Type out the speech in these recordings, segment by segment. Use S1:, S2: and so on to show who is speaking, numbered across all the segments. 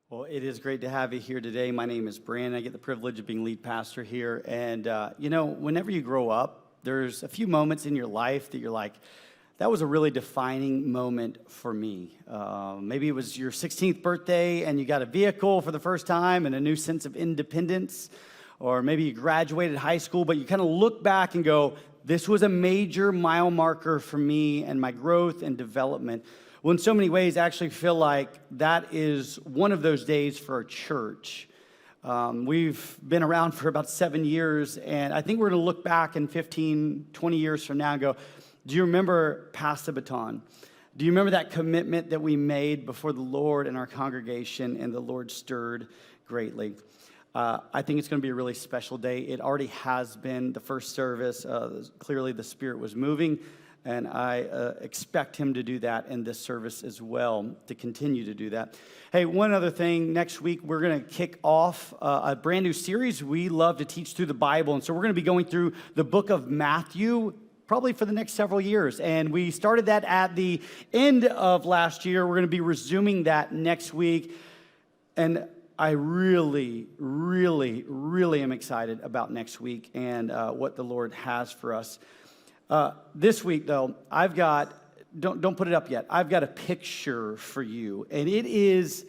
S1: Well, it is great to have you here today. My name is Brannen. I get the privilege of being lead pastor here. And, whenever you grow up, there's a few moments in your life that you're like, that was a really defining moment for me. Maybe it was your 16th birthday and you got a vehicle for the first time and a new sense of independence. Or maybe you graduated high school, but you kind of look back and go, this was a major mile marker for me and my growth and development. Well, in so many ways, I actually feel like that is one of those days for our church. We've been around for about 7 years, and I think we're going to look back in 15, 20 years from now and go, do you remember Pastor Baton? Do you remember that commitment that we made before the Lord and our congregation, and the Lord stirred greatly? I think it's going to be a really special day. It already has been the first service. Clearly, the Spirit was moving. And I expect him to do that in this service as well, to continue to do that. Hey, one other thing. Next week, we're going to kick off a brand new series. We love to teach through the Bible. And so we're going to be going through the book of Matthew, probably for the next several years. And we started that at the end of last year. We're going to be resuming that next week. And I really, really, really am excited about next week and what the Lord has for us. This week, though, I've got, don't put it up yet, I've got a picture for you, and it is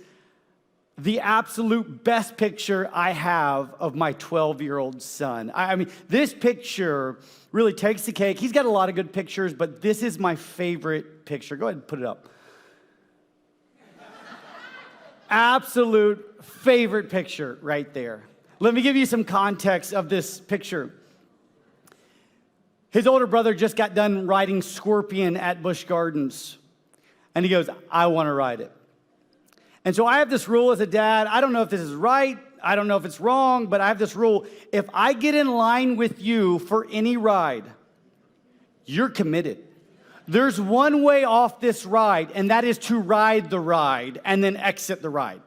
S1: the absolute best picture I have of my 12-year-old son. I mean, this picture really takes the cake. He's got a lot of good pictures, but this is my favorite picture. Go ahead and put it up. Absolute favorite picture right there. Let me give you some context of this picture. His older brother just got done riding Scorpion at Busch Gardens. And he goes, I want to ride it. And so I have this rule as a dad. I don't know if this is right. I don't know if it's wrong, but I have this rule. If I get in line with you for any ride, you're committed. There's one way off this ride, and that is to ride the ride and then exit the ride.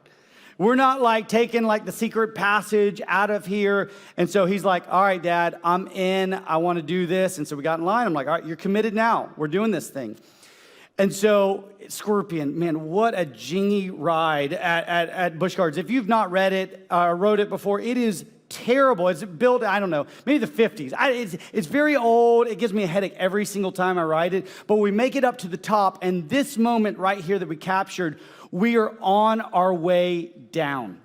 S1: We're not like taking like the secret passage out of here. And so he's like, all right, Dad, I'm in. I want to do this. And so we got in line. I'm like, all right, you're committed now. We're doing this thing. And so Scorpion, man, what a jingy ride at Busch Gardens. If you've not read it or rode it before, it is terrible. It's built, I don't know, maybe the 50s. It's very old. It gives me a headache every single time I ride it. But we make it up to the top. And this moment right here that we captured, we are on our way down.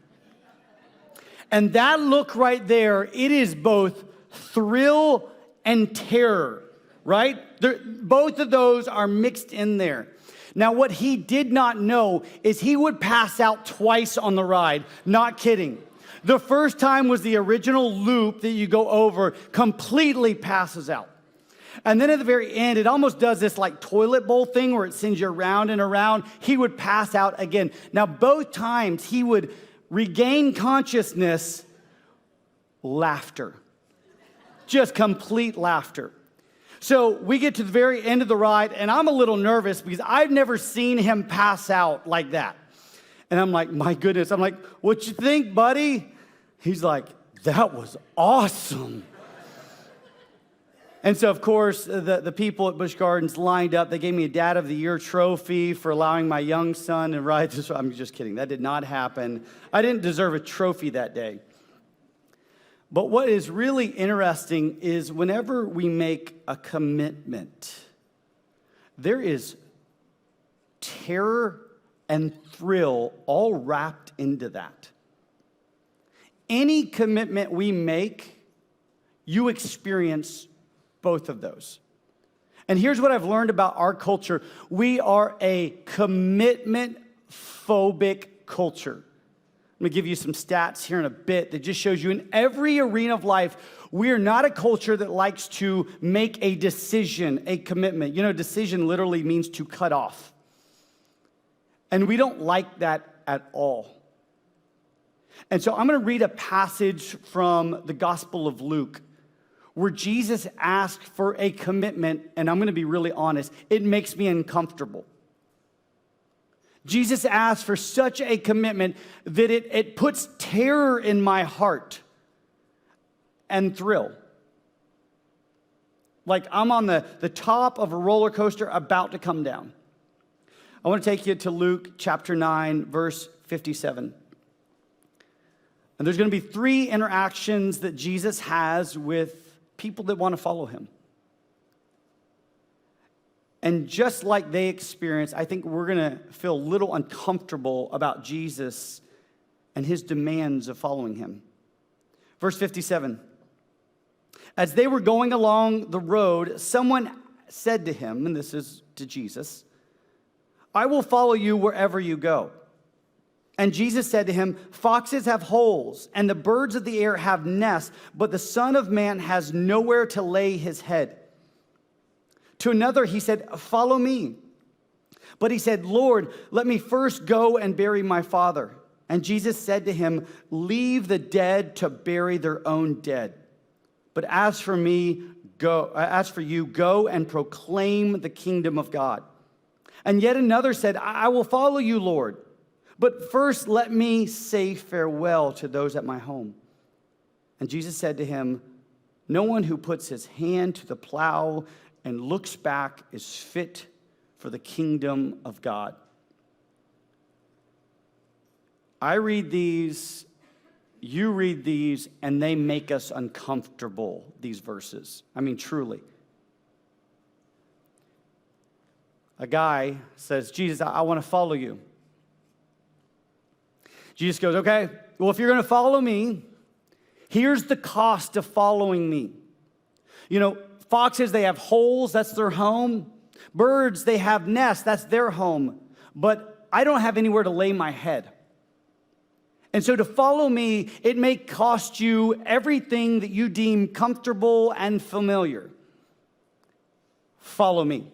S1: And that look right there, it is both thrill and terror, right? Both of those are mixed in there. Now, what he did not know is he would pass out twice on the ride. Not kidding. The first time was the original loop that you go over, completely passes out. And then at the very end, it almost does this like toilet bowl thing where it sends you around and around. He would pass out again. Now, both times he would regain consciousness, laughter. Just complete laughter. So we get to the very end of the ride, and I'm a little nervous because I've never seen him pass out like that. And I'm like, my goodness. I'm like, what you think, buddy? He's like, that was awesome. And so, of course, the people at Busch Gardens lined up. They gave me a Dad of the Year trophy for allowing my young son to ride this. I'm just kidding. That did not happen. I didn't deserve a trophy that day. But what is really interesting is whenever we make a commitment, there is terror and thrill all wrapped into that. Any commitment we make, you experience both of those. And here's what I've learned about our culture. We are a commitment-phobic culture. I'm going to give you some stats here in a bit that just shows you in every arena of life, we are not a culture that likes to make a decision, a commitment. You know, decision literally means to cut off. And we don't like that at all. And so I'm going to read a passage from the Gospel of Luke where Jesus asked for a commitment, and I'm going to be really honest, it makes me uncomfortable. Jesus asked for such a commitment that it puts terror in my heart and thrill. Like I'm on the top of a roller coaster about to come down. I want to take you to Luke chapter 9, verse 57. And there's going to be 3 interactions that Jesus has with people that want to follow him. And just like they experience, I think we're going to feel a little uncomfortable about Jesus and his demands of following him. Verse 57. As they were going along the road, someone said to him, and this is to Jesus, I will follow you wherever you go. And Jesus said to him, foxes have holes, and the birds of the air have nests, but the Son of Man has nowhere to lay his head. To another he said, follow me. But he said, Lord, let me first go and bury my father. And Jesus said to him, leave the dead to bury their own dead. But as for you, go and proclaim the kingdom of God. And yet another said, I will follow you, Lord. But first let me say farewell to those at my home. And Jesus said to him, no one who puts his hand to the plow and looks back is fit for the kingdom of God. I read these, you read these, and they make us uncomfortable, these verses. I mean, truly. A guy says, Jesus, I want to follow you. Jesus goes, okay, well, if you're going to follow me, here's the cost of following me. You know, foxes, they have holes, that's their home. Birds, they have nests, that's their home. But I don't have anywhere to lay my head. And so to follow me, it may cost you everything that you deem comfortable and familiar. Follow me.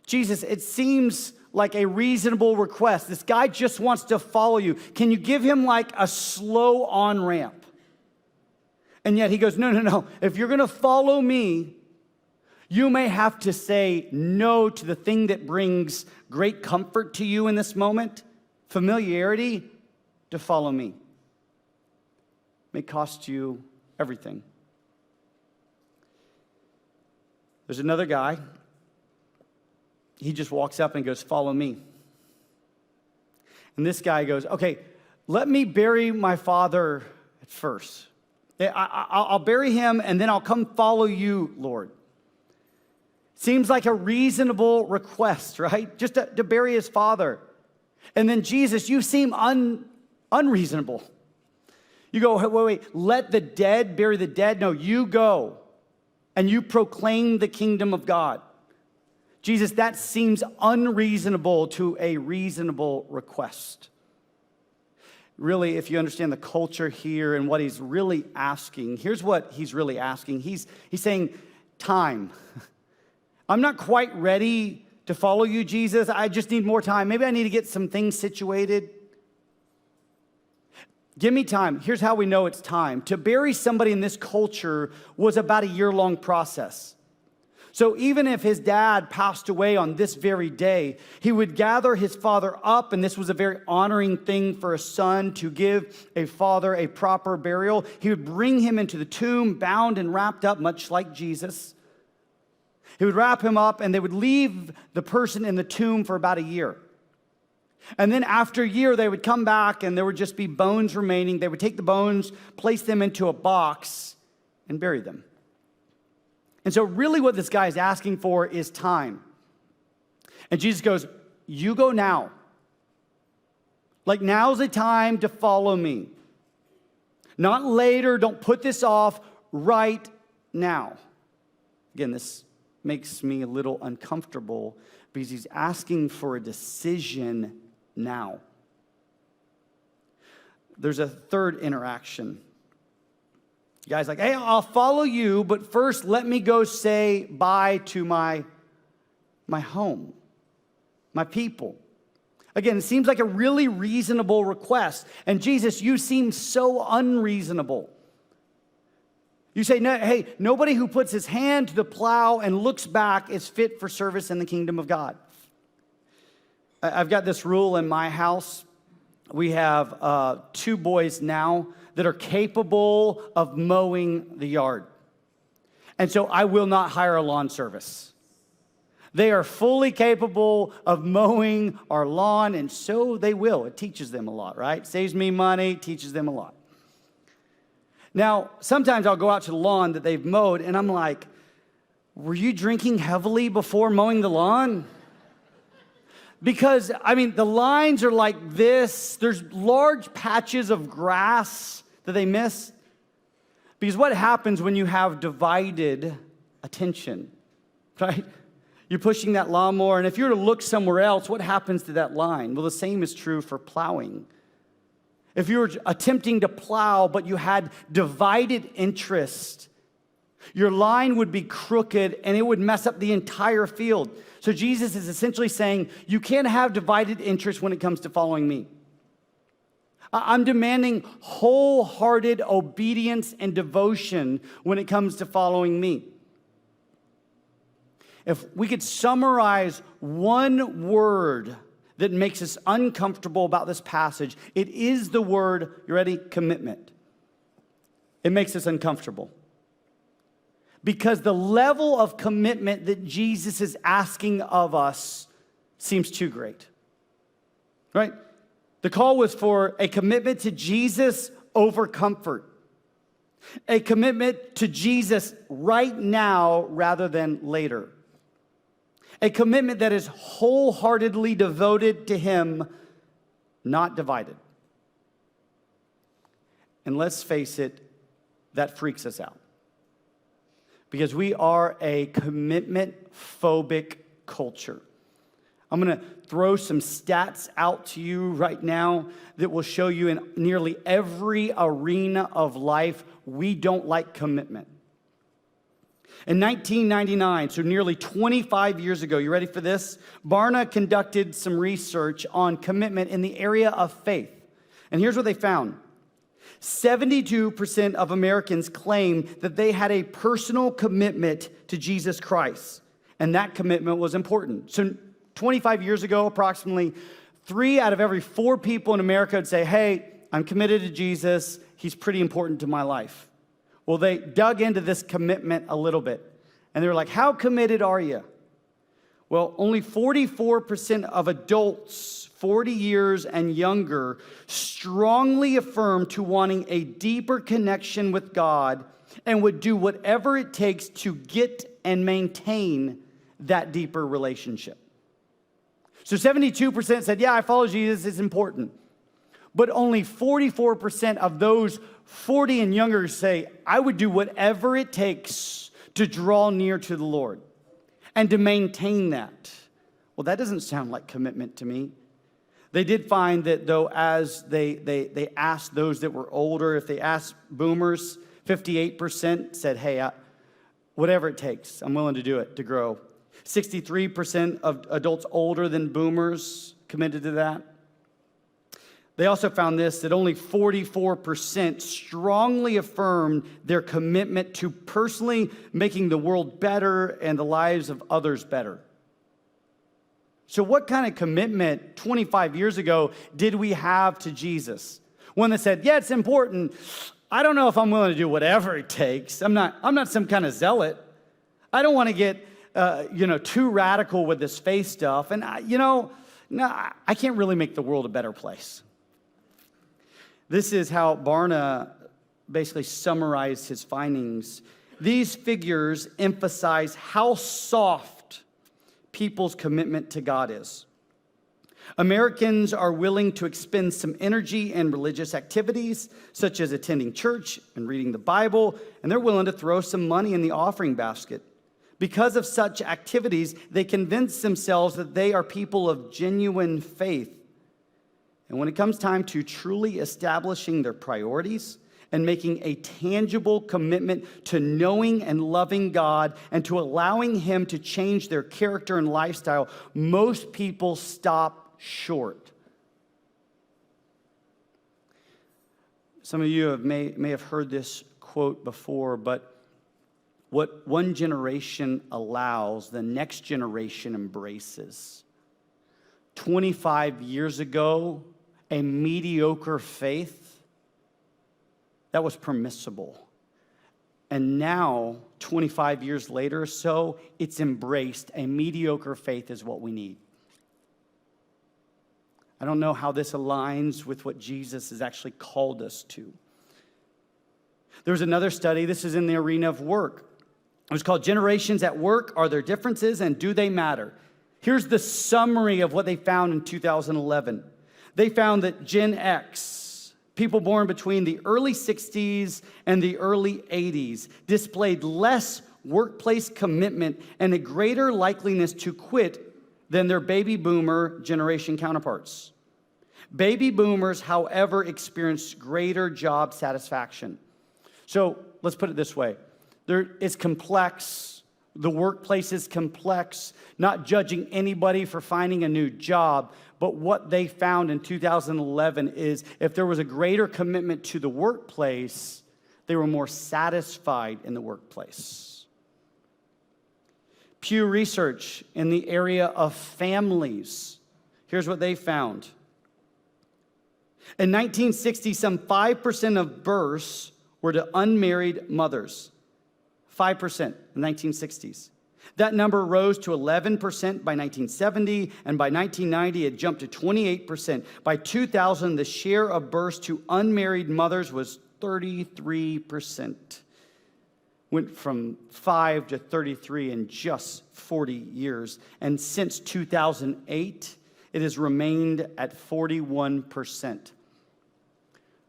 S1: Jesus, it seems like a reasonable request. This guy just wants to follow you. Can you give him like a slow on-ramp? And yet he goes, no. If you're going to follow me, you may have to say no to the thing that brings great comfort to you in this moment, familiarity, to follow me. It may cost you everything. There's another guy. He just walks up and goes, follow me. And this guy goes, okay, let me bury my father at first. I'll bury him and then I'll come follow you, Lord. Seems like a reasonable request, right? Just to bury his father. And then Jesus, you seem unreasonable. You go, wait, let the dead bury the dead? No, you go and you proclaim the kingdom of God. Jesus, that seems unreasonable to a reasonable request. Really, if you understand the culture here and what he's really asking, here's what he's really asking. He's saying, time. I'm not quite ready to follow you, Jesus. I just need more time. Maybe I need to get some things situated. Give me time. Here's how we know it's time. To bury somebody in this culture was about a year-long process. So even if his dad passed away on this very day, he would gather his father up, and this was a very honoring thing for a son to give a father a proper burial. He would bring him into the tomb, bound and wrapped up, much like Jesus. He would wrap him up, and they would leave the person in the tomb for about a year. And then after a year, they would come back, and there would just be bones remaining. They would take the bones, place them into a box, and bury them. And so really what this guy is asking for is time. And Jesus goes, you go now. Like now's the time to follow me. Not later, don't put this off, right now. Again, this makes me a little uncomfortable because he's asking for a decision now. There's a third interaction. The guy's like, hey, I'll follow you, but first let me go say bye to my home, my people. Again, it seems like a really reasonable request. And Jesus, you seem so unreasonable. You say, no, hey, nobody who puts his hand to the plow and looks back is fit for service in the kingdom of God. I've got this rule in my house. We have 2 boys now that are capable of mowing the yard. And so I will not hire a lawn service. They are fully capable of mowing our lawn, and so they will. It teaches them a lot, right? Saves me money, teaches them a lot. Now, sometimes I'll go out to the lawn that they've mowed, and I'm like, were you drinking heavily before mowing the lawn? Because, the lines are like this. There's large patches of grass that they miss. Because what happens when you have divided attention, right? You're pushing that lawnmower, and if you were to look somewhere else, what happens to that line? Well, the same is true for plowing. If you were attempting to plow, but you had divided interest, your line would be crooked, and it would mess up the entire field. So Jesus is essentially saying, you can't have divided interest when it comes to following me. I'm demanding wholehearted obedience and devotion when it comes to following me. If we could summarize one word that makes us uncomfortable about this passage, it is the word, you ready? Commitment. It makes us uncomfortable. Because the level of commitment that Jesus is asking of us seems too great. Right? The call was for a commitment to Jesus over comfort. A commitment to Jesus right now rather than later. A commitment that is wholeheartedly devoted to Him, not divided. And let's face it, that freaks us out. Because we are a commitment-phobic culture. I'm going to throw some stats out to you right now that will show you in nearly every arena of life, we don't like commitment. In 1999, so nearly 25 years ago, you ready for this? Barna conducted some research on commitment in the area of faith. And here's what they found. 72% of Americans claim that they had a personal commitment to Jesus Christ. And that commitment was important. So 25 years ago, approximately 3 out of every 4 people in America would say, hey, I'm committed to Jesus. He's pretty important to my life. Well, they dug into this commitment a little bit. And they were like, how committed are you? Well, only 44% of adults 40 years and younger strongly affirm to wanting a deeper connection with God and would do whatever it takes to get and maintain that deeper relationship. So 72% said, yeah, I follow Jesus, it's important. But only 44% of those 40 and younger say, I would do whatever it takes to draw near to the Lord and to maintain that. Well, that doesn't sound like commitment to me. They did find that, though, as they asked those that were older, if they asked boomers, 58% said, hey, whatever it takes, I'm willing to do it to grow. 63% of adults older than boomers committed to that. They also found this, that only 44% strongly affirmed their commitment to personally making the world better and the lives of others better. So what kind of commitment 25 years ago did we have to Jesus? One that said, yeah, it's important. I don't know if I'm willing to do whatever it takes. I'm not some kind of zealot. I don't want to get too radical with this faith stuff. And I can't really make the world a better place. This is how Barna basically summarized his findings. These figures emphasize how soft people's commitment to God is. Americans are willing to expend some energy in religious activities, such as attending church and reading the Bible, and they're willing to throw some money in the offering basket. Because of such activities, they convince themselves that they are people of genuine faith. And when it comes time to truly establishing their priorities and making a tangible commitment to knowing and loving God and to allowing Him to change their character and lifestyle, most people stop short. Some of you may have heard this quote before, but what one generation allows, the next generation embraces. 25 years ago, a mediocre faith, that was permissible. And now, 25 years later or so, it's embraced. A mediocre faith is what we need. I don't know how this aligns with what Jesus has actually called us to. There's another study. This is in the arena of work. It was called Generations at Work. Are there differences and do they matter? Here's the summary of what they found in 2011. They found that Gen X, people born between the early 60s and the early 80s, displayed less workplace commitment and a greater likeliness to quit than their baby boomer generation counterparts. Baby boomers, however, experienced greater job satisfaction. So let's put it this way. It's complex. The workplace is complex. Not judging anybody for finding a new job, but what they found in 2011 is if there was a greater commitment to the workplace, they were more satisfied in the workplace. Pew Research in the area of families. Here's what they found. In 1960, some 5% of births were to unmarried mothers. 5% in the 1960s. That number rose to 11% by 1970, and by 1990, it jumped to 28%. By 2000, the share of births to unmarried mothers was 33%. Went from 5 to 33 in just 40 years. And since 2008, it has remained at 41%.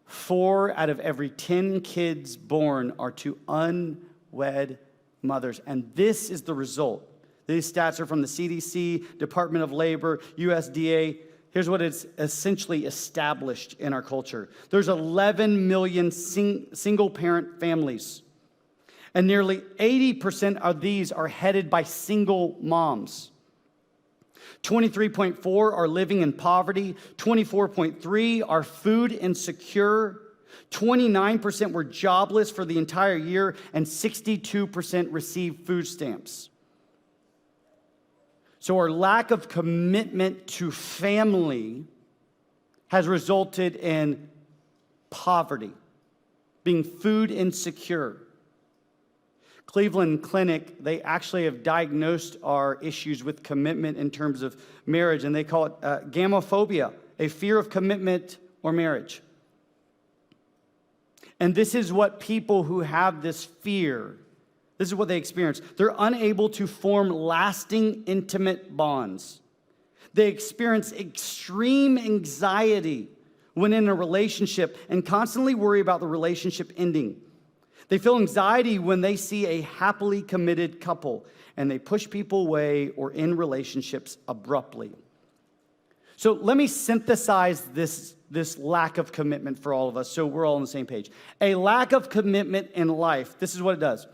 S1: 4 out of every 10 kids born are to unwed mothers. And this is the result. These stats are from the CDC, Department of Labor, USDA. Here's what it's essentially established in our culture. There's 11 million single-parent families. And nearly 80% of these are headed by single moms. 23.4 are living in poverty. 24.3 are food insecure. 29% were jobless for the entire year, and 62% received food stamps. So our lack of commitment to family has resulted in poverty, being food insecure. Cleveland Clinic, they actually have diagnosed our issues with commitment in terms of marriage, and they call it gamophobia, a fear of commitment or marriage. And this is what people who have this fear, this is what they experience. They're unable to form lasting, intimate bonds. They experience extreme anxiety when in a relationship and constantly worry about the relationship ending. They feel anxiety when they see a happily committed couple, and they push people away or end relationships abruptly. So let me synthesize this lack of commitment for all of us so we're all on the same page. A lack of commitment in life, this is what it does.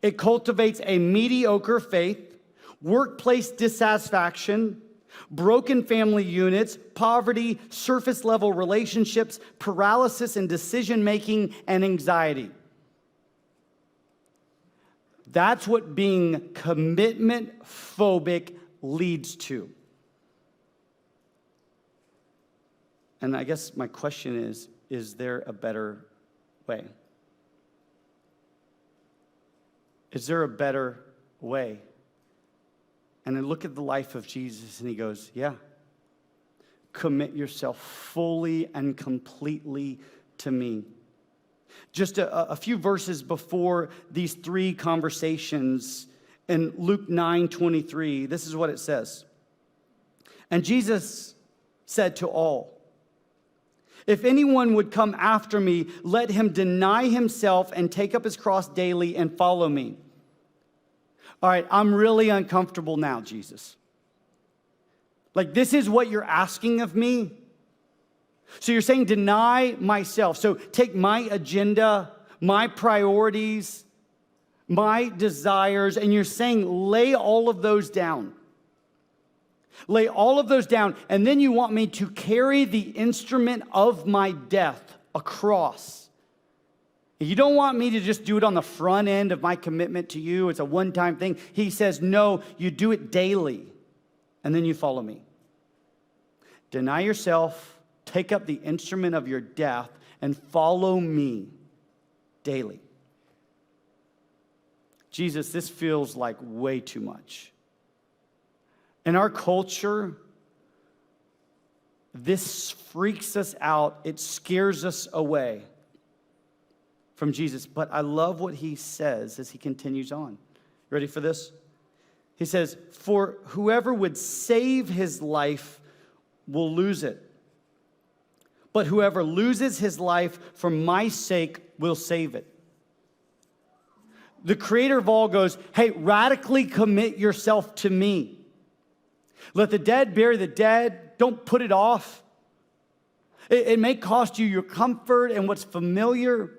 S1: It cultivates a mediocre faith, workplace dissatisfaction, broken family units, poverty, surface-level relationships, paralysis in decision-making, and anxiety. That's what being commitment phobic leads to. And I guess my question is there a better way? Is there a better way? And I look at the life of Jesus and he goes, yeah, commit yourself fully and completely to me. Just a few verses before these 3 conversations in Luke 9:23, this is what it says. And Jesus said to all, if anyone would come after me, let him deny himself and take up his cross daily and follow me. All right, I'm really uncomfortable now, Jesus. Like, this is what you're asking of me? So you're saying deny myself. So take my agenda, my priorities, my desires, and you're saying lay all of those down. Lay all of those down, and then you want me to carry the instrument of my death across. You don't want me to just do it on the front end of my commitment to you. It's a one-time thing. He says, no, you do it daily, and then you follow me. Deny yourself, take up the instrument of your death, and follow me daily. Jesus, this feels like way too much. In our culture, this freaks us out. It scares us away from Jesus. But I love what he says as he continues on. Ready for this? He says, for whoever would save his life will lose it. But whoever loses his life for my sake will save it. The creator of all goes, hey, radically commit yourself to me. Let the dead bury the dead. Don't put it off. It may cost you your comfort and what's familiar.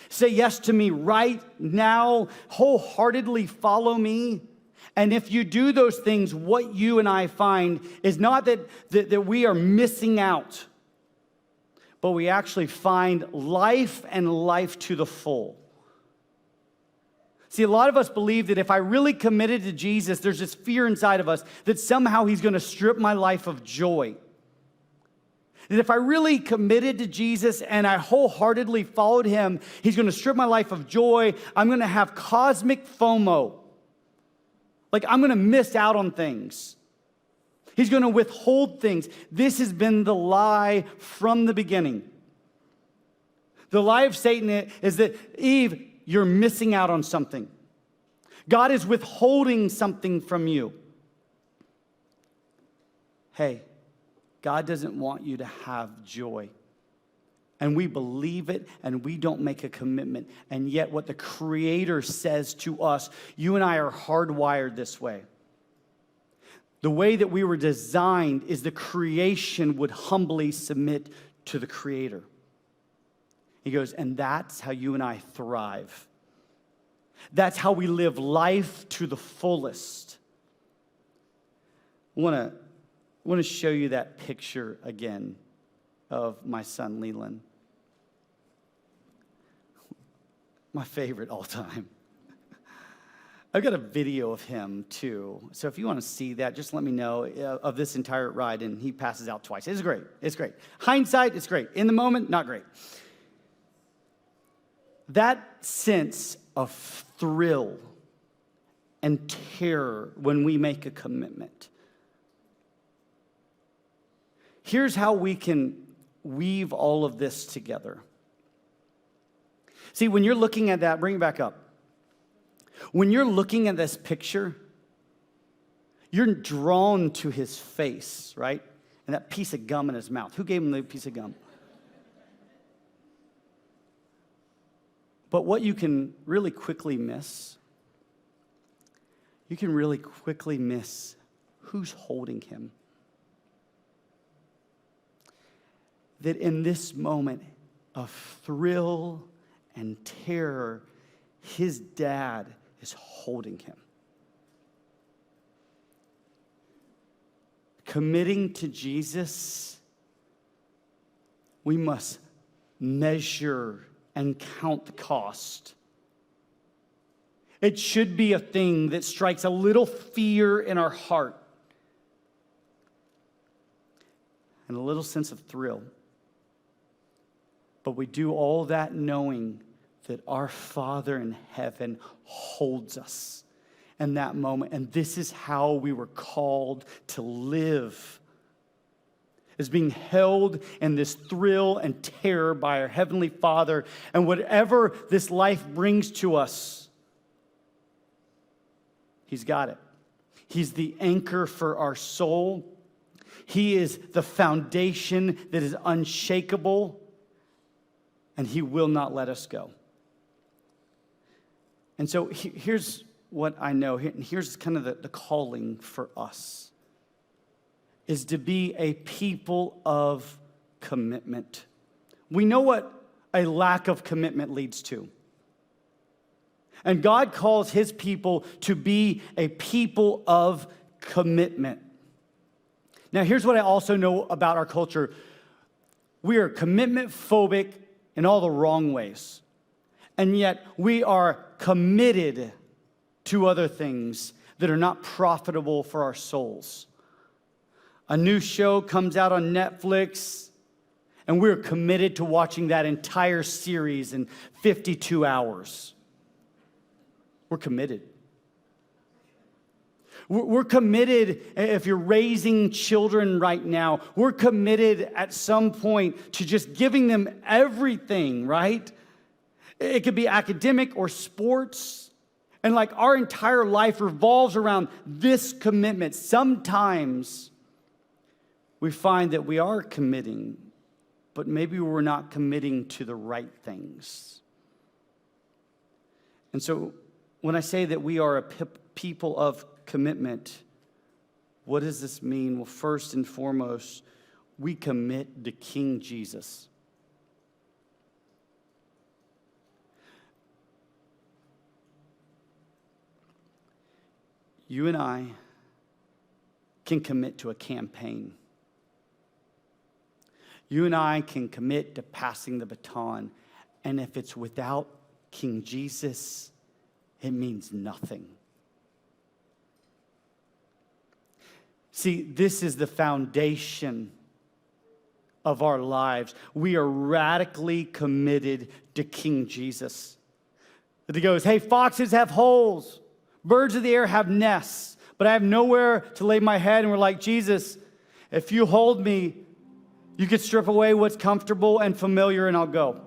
S1: Say yes to me right now. Wholeheartedly follow me. And if you do those things, what you and I find is not that we are missing out, but we actually find life and life to the full. See, a lot of us believe that if I really committed to Jesus, there's this fear inside of us that somehow he's going to strip my life of joy. That if I really committed to Jesus and I wholeheartedly followed him, he's going to strip my life of joy. I'm going to have cosmic FOMO. Like I'm going to miss out on things. He's going to withhold things. This has been the lie from the beginning. The lie of Satan is that, Eve, you're missing out on something. God is withholding something from you. Hey, God doesn't want you to have joy. And we believe it and we don't make a commitment. And yet what the Creator says to us, you and I are hardwired this way. The way that we were designed is the creation would humbly submit to the Creator. He goes, and that's how you and I thrive. That's how we live life to the fullest. I want to show you that picture again of my son, Leland. My favorite all time. I've got a video of him too. So if you want to see that, just let me know of this entire ride. And he passes out twice. It's great. It's great. Hindsight, it's great. In the moment, not great. That sense of thrill and terror when we make a commitment. Here's how we can weave all of this together. See, when you're looking at that, bring it back up. When you're looking at this picture, you're drawn to his face, right? And that piece of gum in his mouth. Who gave him the piece of gum? But what you can really quickly miss, who's holding him. That in this moment of thrill and terror, his dad is holding him. Committing to Jesus, we must measure and count the cost. It should be a thing that strikes a little fear in our heart and a little sense of thrill. But we do all that knowing that our Father in heaven holds us in that moment. And this is how we were called to live, is being held in this thrill and terror by our Heavenly Father. And whatever this life brings to us, He's got it. He's the anchor for our soul. He is the foundation that is unshakable. And He will not let us go. And so here's what I know. Here's kind of the calling for us. Is to be a people of commitment. We know what a lack of commitment leads to. And God calls His people to be a people of commitment. Now, here's what I also know about our culture. We are commitment phobic in all the wrong ways. And yet we are committed to other things that are not profitable for our souls. A new show comes out on Netflix, and we're committed to watching that entire series in 52 hours. We're committed. We're committed, if you're raising children right now, we're committed at some point to just giving them everything, right? It could be academic or sports. And like our entire life revolves around this commitment. Sometimes we find that we are committing, but maybe we're not committing to the right things. And so when I say that we are a people of commitment, what does this mean? Well, first and foremost, we commit to King Jesus. You and I can commit to a campaign. You and I can commit to passing the baton. And if it's without King Jesus, it means nothing. See, this is the foundation of our lives. We are radically committed to King Jesus. He goes, hey, foxes have holes. Birds of the air have nests, but I have nowhere to lay my head. And we're like, Jesus, if you hold me, you could strip away what's comfortable and familiar and I'll go.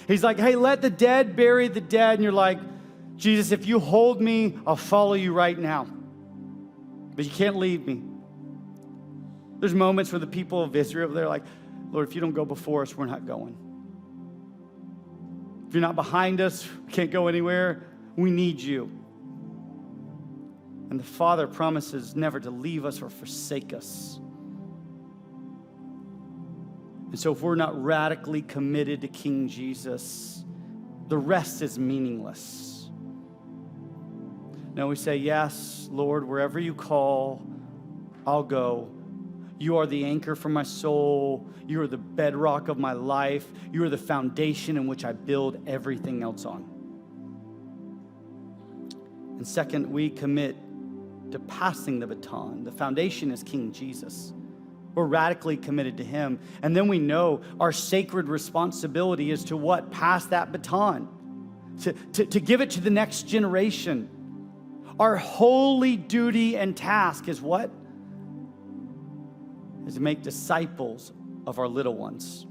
S1: He's like, hey, let the dead bury the dead. And you're like, Jesus, if you hold me, I'll follow you right now. But you can't leave me. There's moments where the people of Israel, they're like, Lord, if you don't go before us, we're not going. If you're not behind us, we can't go anywhere. We need you. And the Father promises never to leave us or forsake us. And so if we're not radically committed to King Jesus, the rest is meaningless. No, we say, yes, Lord, wherever you call, I'll go. You are the anchor for my soul. You are the bedrock of my life. You are the foundation in which I build everything else on. And second, we commit to passing the baton. The foundation is King Jesus. We're radically committed to him. And then we know our sacred responsibility is to what? Pass that baton. To give it to the next generation. Our holy duty and task is what? Is to make disciples of our little ones.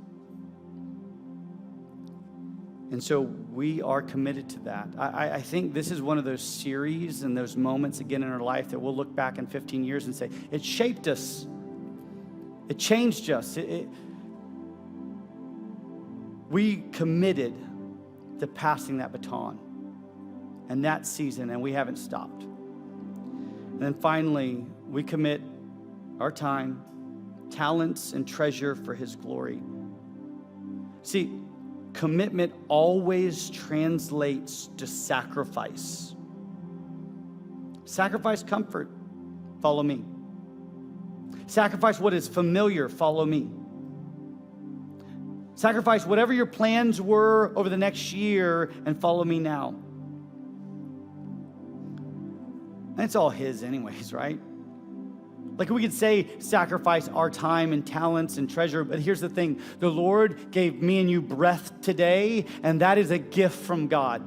S1: And so we are committed to that. I think this is one of those series and those moments again in our life that we'll look back in 15 years and say, it shaped us. It changed us. We committed to passing that baton and that season, and we haven't stopped. And then finally, we commit our time, talents, and treasure for his glory. See, commitment always translates to sacrifice. Sacrifice comfort, follow me. Sacrifice what is familiar, follow me. Sacrifice whatever your plans were over the next year and follow me now. And it's all his anyways, right? Like we could say sacrifice our time and talents and treasure, but here's the thing. The Lord gave me and you breath today, and that is a gift from God.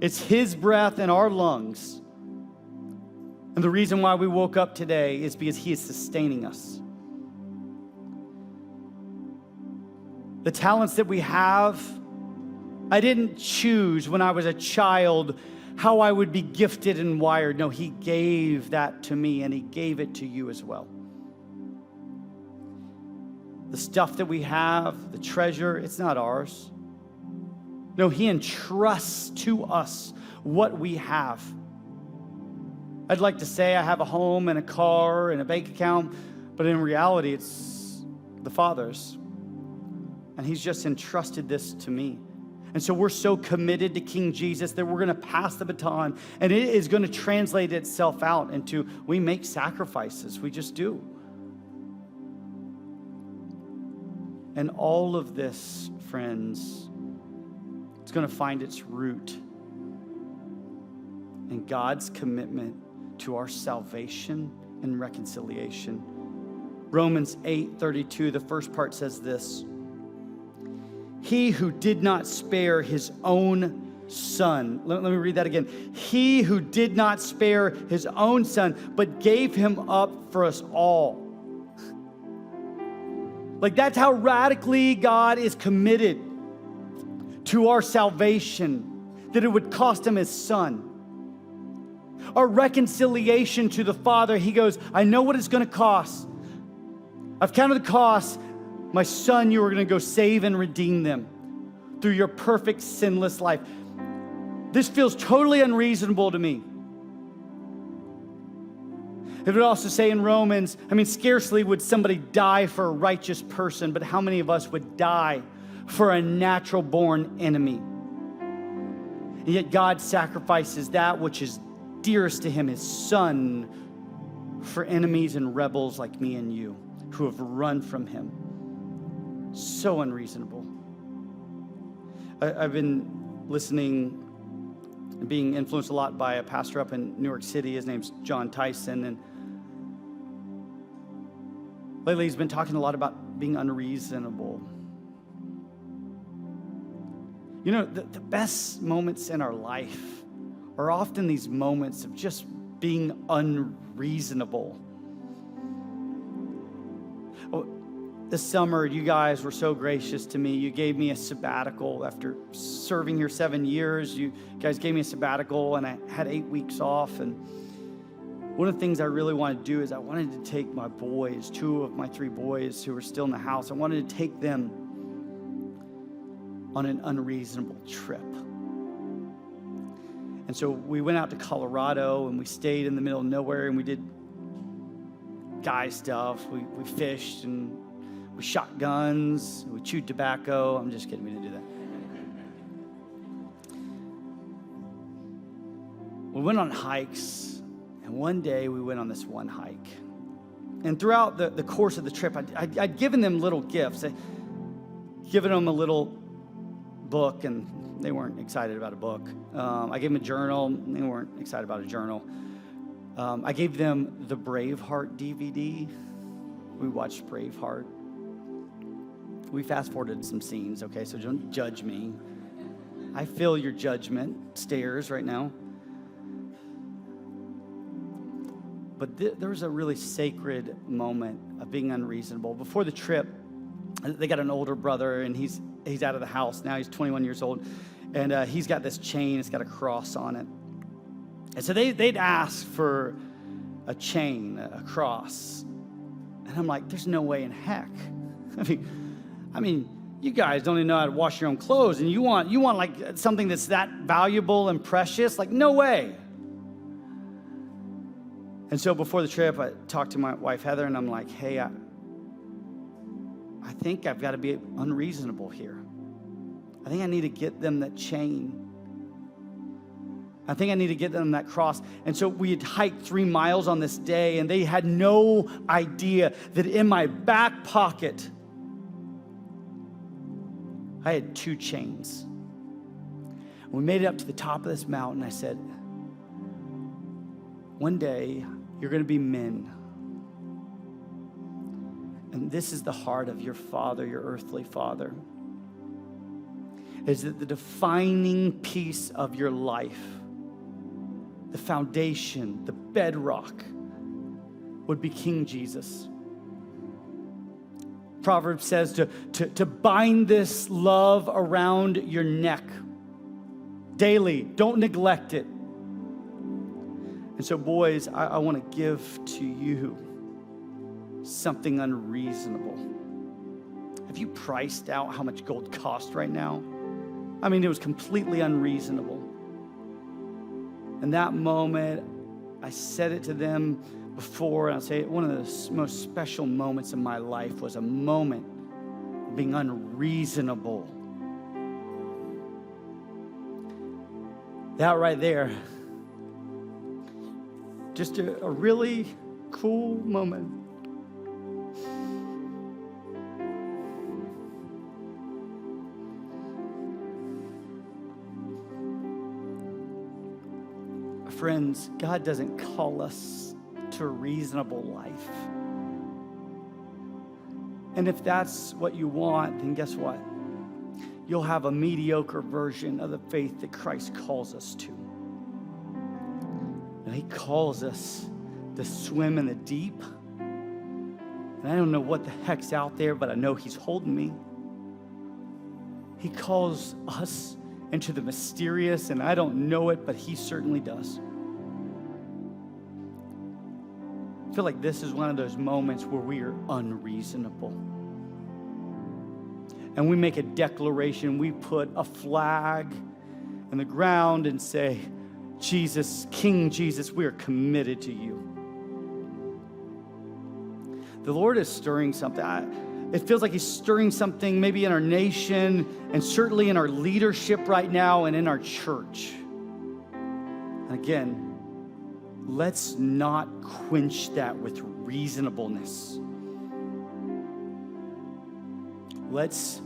S1: It's his breath in our lungs. And the reason why we woke up today is because he is sustaining us. The talents that we have, I didn't choose when I was a child how I would be gifted and wired. No, he gave that to me, and he gave it to you as well. The stuff that we have, the treasure, it's not ours. No, he entrusts to us what we have. I'd like to say I have a home and a car and a bank account, but in reality, it's the Father's. And he's just entrusted this to me. And so we're so committed to King Jesus that we're going to pass the baton, and it is going to translate itself out into we make sacrifices. We just do. And all of this, friends, it's going to find its root in God's commitment to our salvation and reconciliation. Romans 8:32, the first part says this: He who did not spare his own son. Let me read that again. He who did not spare his own son, but gave him up for us all. Like, that's how radically God is committed to our salvation, that it would cost him his son. Our reconciliation to the Father, he goes, I know what it's going to cost. I've counted the cost. My son, you are going to go save and redeem them through your perfect, sinless life. This feels totally unreasonable to me. It would also say in Romans, scarcely would somebody die for a righteous person, but how many of us would die for a natural-born enemy? And yet God sacrifices that which is dearest to him, his son, for enemies and rebels like me and you who have run from him. So unreasonable. I've been listening and being influenced a lot by a pastor up in New York City. His name's John Tyson, and lately he's been talking a lot about being unreasonable. You know, the best moments in our life are often these moments of just being unreasonable. This summer, you guys were so gracious to me. You gave me a sabbatical after serving here 7 years. You guys gave me a sabbatical, and I had 8 weeks off. And one of the things I really wanted to do is I wanted to take my boys, 2 of my 3 boys who were still in the house. I wanted to take them on an unreasonable trip. And so we went out to Colorado, and we stayed in the middle of nowhere, and we did guy stuff. We fished, and we shot guns, we chewed tobacco. I'm just kidding, we didn't do that. We went on hikes, and one day we went on this one hike. And throughout the course of the trip, I'd given them little gifts. I'd given them a little book, and they weren't excited about a book. I gave them a journal, and they weren't excited about a journal. I gave them the Braveheart DVD. We watched Braveheart. We fast-forwarded some scenes, okay, so don't judge me. I feel your judgment stares right now. But there was a really sacred moment of being unreasonable. Before the trip, they got an older brother, and he's out of the house now. He's 21 years old, and he's got this chain. It's got a cross on it. And so they'd ask for a chain, a cross. And I'm like, there's no way in heck. I mean, you guys don't even know how to wash your own clothes, and you want like something that's that valuable and precious? Like, no way. And so before the trip, I talked to my wife, Heather, and I'm like, hey, I think I've got to be unreasonable here. I think I need to get them that chain. I think I need to get them that cross. And so we had hiked 3 miles on this day, and they had no idea that in my back pocket, I had 2 chains. We made it up to the top of this mountain. I said, one day you're going to be men. And this is the heart of your father, your earthly father. Is that the defining piece of your life, the foundation, the bedrock, would be King Jesus. Proverbs says to bind this love around your neck daily. Don't neglect it. And so, boys, I want to give to you something unreasonable. Have you priced out how much gold costs right now? I mean, it was completely unreasonable. In that moment, I said it to them before, and I'll say one of the most special moments in my life was a moment of being unreasonable. That right there, just a really cool moment. Friends, God doesn't call us to a reasonable life. And if that's what you want, then guess what? you'll have a mediocre version of the faith that Christ calls us to. And he calls us to swim in the deep. And I don't know what the heck's out there, but I know he's holding me. He calls us into the mysterious, and I don't know it, but he certainly does. I feel like this is one of those moments where we are unreasonable. And we make a declaration. We put a flag in the ground and say, Jesus, King Jesus, we are committed to you. The Lord is stirring something. It feels like he's stirring something maybe in our nation and certainly in our leadership right now and in our church. And again, let's not quench that with reasonableness. Let's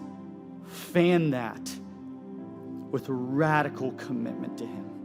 S1: fan that with a radical commitment to him.